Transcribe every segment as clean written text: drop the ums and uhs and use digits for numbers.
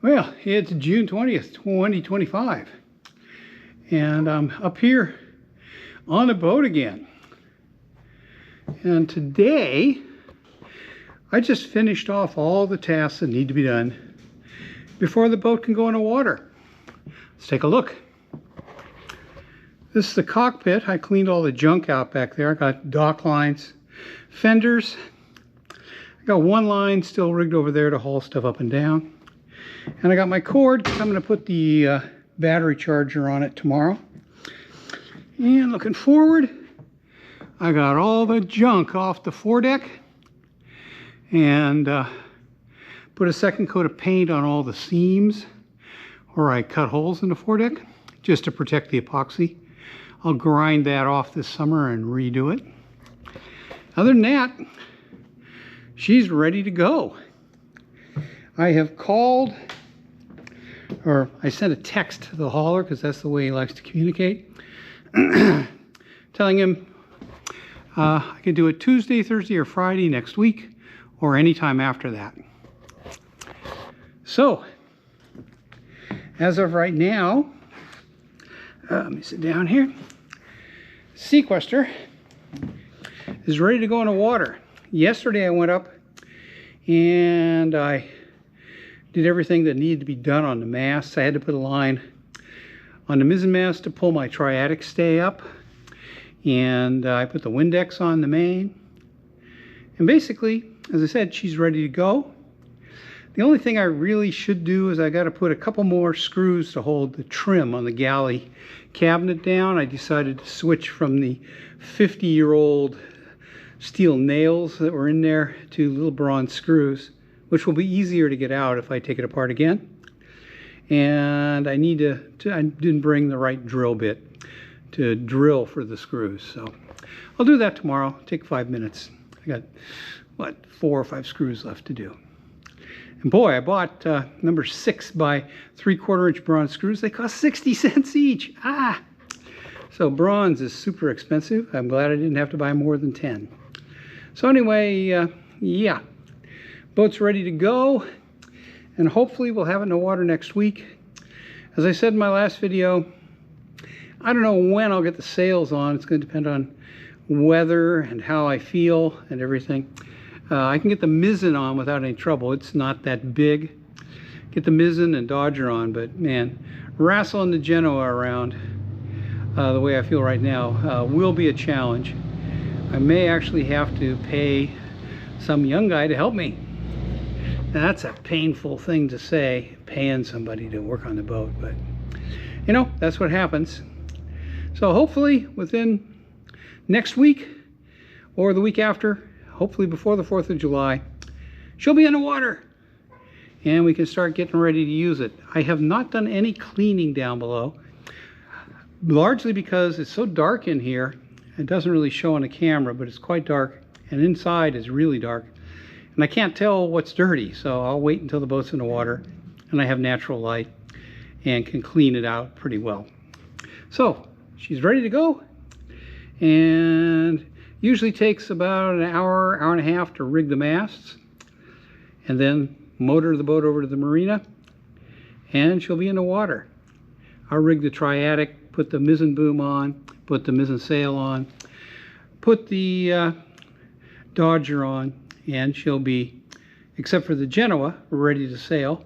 Well, it's June 20th, 2025, and I'm up here on the boat again. And today, I just finished off all the tasks that need to be done before the boat can go in the water. Let's take a look. This is the cockpit. I cleaned all the junk out back there. I got dock lines, fenders. I got one line still rigged over there to haul stuff up and down. And I got my cord because I'm going to put the battery charger on it tomorrow. And looking forward, I got all the junk off the foredeck and put a second coat of paint on all the seams where I cut holes in the foredeck just to protect the epoxy. I'll grind that off this summer and redo it. Other than that, she's ready to go. I have called, or I sent a text to the hauler because that's the way he likes to communicate, telling him I can do it Tuesday, Thursday, or Friday next week, or anytime after that. So, as of right now, let me sit down here. Sequester is ready to go in the water. Yesterday I went up and I did everything that needed to be done on the masts. I had to put a line on the mizzen mast to pull my triadic stay up, and I put the Windex on the main. And basically, as I said, she's ready to go. The only thing I really should do is I got to put a couple more screws to hold the trim on the galley cabinet down. I decided to switch from the 50-year-old steel nails that were in there to little bronze screws, which will be easier to get out if I take it apart again. And I need I didn't bring the right drill bit to drill for the screws, so I'll do that tomorrow. Take 5 minutes. I got, what, 4 or 5 screws left to do. And boy, I bought number 6 by 3/4 inch bronze screws. They cost 60 cents each. So bronze is super expensive. I'm glad I didn't have to buy more than 10. So anyway, yeah, boat's ready to go, and hopefully we'll have it in the water next week. As I said in my last video, I don't know when I'll get the sails on. It's going to depend on weather and how I feel and everything. I can get the mizzen on without any trouble. It's not that big. Get the mizzen and Dodger on, but man, wrestling the Genoa around the way I feel right now will be a challenge. I may actually have to pay some young guy to help me. Now, that's a painful thing to say, paying somebody to work on the boat, but you know, that's what happens. So hopefully within next week or the week after, hopefully before the 4th of July, she'll be in the water and we can start getting ready to use it. I have not done any cleaning down below, largely because it's so dark in here. It doesn't really show on the camera, but it's quite dark, and inside is really dark. And I can't tell what's dirty, so I'll wait until the boat's in the water and I have natural light and can clean it out pretty well. So she's ready to go, and usually takes about an hour, hour and a half to rig the masts, and then motor the boat over to the marina, and she'll be in the water. I'll rig the triadic, put the mizzen boom on, put the mizzen sail on, put the Dodger on, and she'll be, except for the Genoa, ready to sail.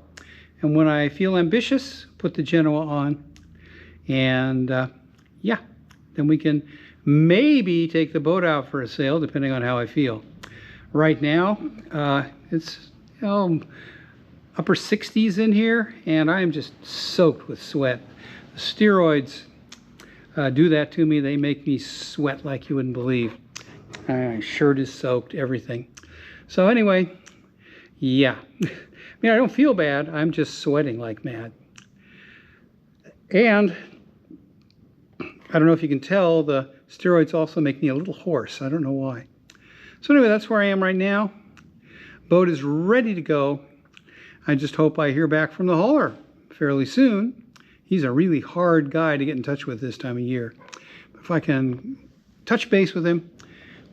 And when I feel ambitious, put the Genoa on, and yeah, then we can maybe take the boat out for a sail, depending on how I feel. Right now, it's upper 60s in here, and I am just soaked with sweat. The steroids do that to me. They make me sweat like you wouldn't believe. My shirt is soaked, everything. So anyway, yeah. I mean, I don't feel bad. I'm just sweating like mad. And I don't know if you can tell, the steroids also make me a little hoarse. I don't know why. So anyway, that's where I am right now. Boat is ready to go. I just hope I hear back from the hauler fairly soon. He's a really hard guy to get in touch with this time of year. But if I can touch base with him,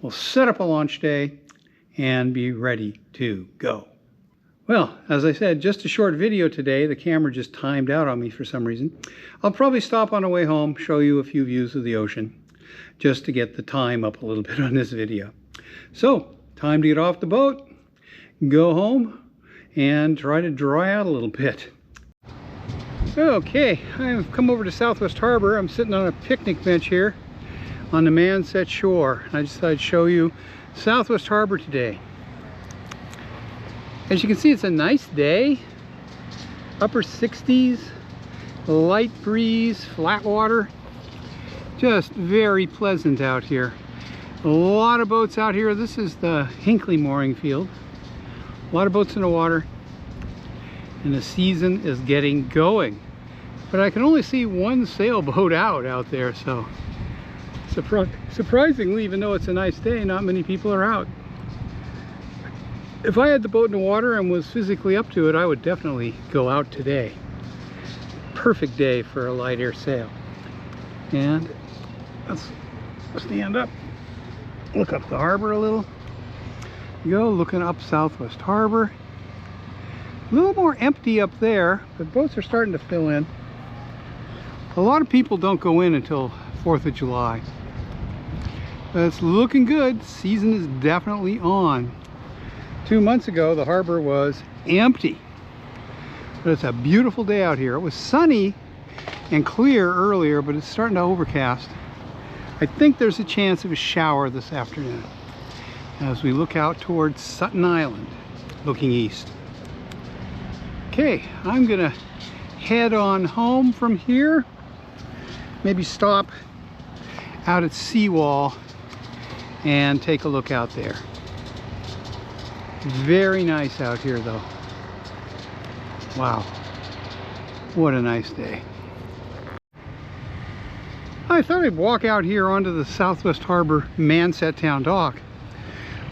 we'll set up a launch day and be ready to go. Well, as I said, just a short video today. The camera just timed out on me for some reason. I'll probably stop on the way home, show you a few views of the ocean, just to get the time up a little bit on this video. So, time to get off the boat, go home, and try to dry out a little bit. Okay, I've come over to Southwest Harbor. I'm sitting on a picnic bench here on the Manset shore. I just thought I'd show you Southwest Harbor today. As you can see, it's a nice day. Upper 60s, light breeze, flat water. Just very pleasant out here. A lot of boats out here. This is the Hinckley mooring field. A lot of boats in the water. And the season is getting going. But I can only see one sailboat out there, so surprisingly, even though it's a nice day, not many people are out. If I had the boat in the water and was physically up to it, I would definitely go out today. Perfect day for a light air sail. And let's stand up, look up the harbor a little. Go looking up Southwest Harbor. A little more empty up there, but boats are starting to fill in. A lot of people don't go in until 4th of July. But it's looking good. Season is definitely on. 2 months ago, the harbor was empty. But it's a beautiful day out here. It was sunny and clear earlier, but it's starting to overcast. I think there's a chance of a shower this afternoon as we look out towards Sutton Island, looking east. Okay, I'm gonna head on home from here. Maybe stop out at Seawall and take a look out there. Very nice out here though. Wow, what a nice day. I thought I'd walk out here onto the Southwest Harbor Manset Town Dock.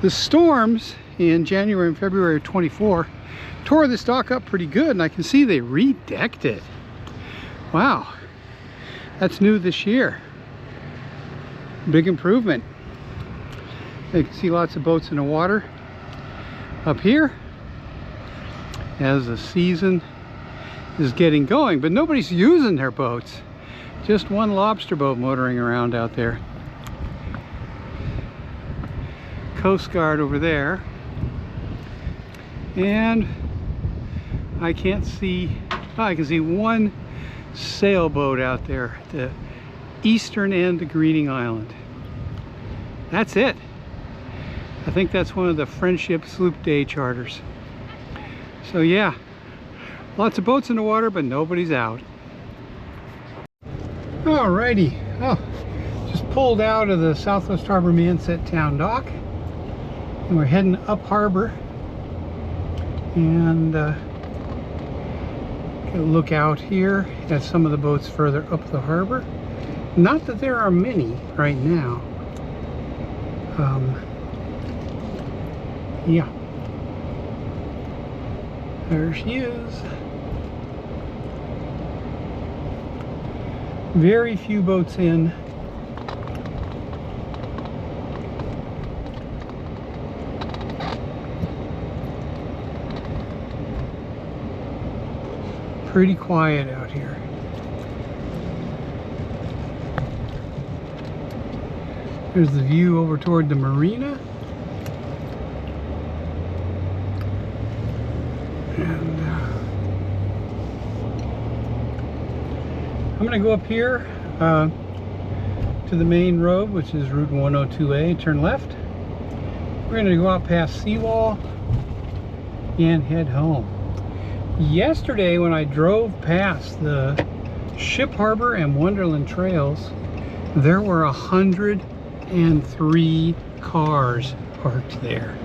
The storms in January and February of 24 tore this dock up pretty good, and I can see they redecked it. Wow, that's new this year. Big improvement. You can see lots of boats in the water up here as the season is getting going, but nobody's using their boats. Just one lobster boat motoring around out there. Coast Guard over there, and I can't see, I can see one sailboat out there at the eastern end of Greening Island. That's it. I think that's one of the Friendship Sloop Day charters. So yeah, lots of boats in the water, but nobody's out. Alrighty, just pulled out of the Southwest Harbor Manset Town Dock, and we're heading up harbor, and get a look out here at some of the boats further up the harbor. Not that there are many right now. Yeah, there she is. Very few boats in. Pretty quiet out here. There's the view over toward the marina. And I'm going to go up here to the main road, which is Route 102A, turn left. We're going to go out past Seawall and head home. Yesterday when I drove past the Ship Harbor and Wonderland trails, there were 103 cars parked there.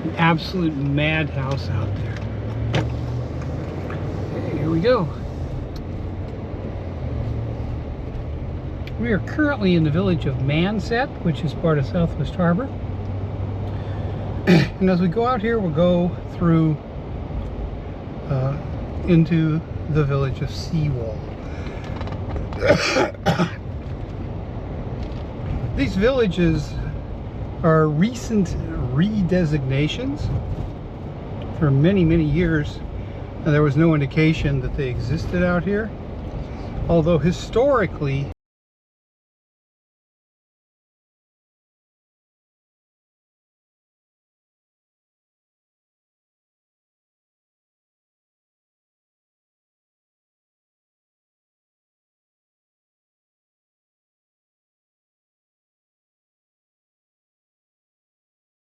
An absolute madhouse out there. Okay, here we go. We are currently in the village of Manset, which is part of Southwest Harbor. And as we go out here, we'll go through into the village of Seawall. These villages are recent redesignations For many, many years, there was no indication that they existed out here. Although historically,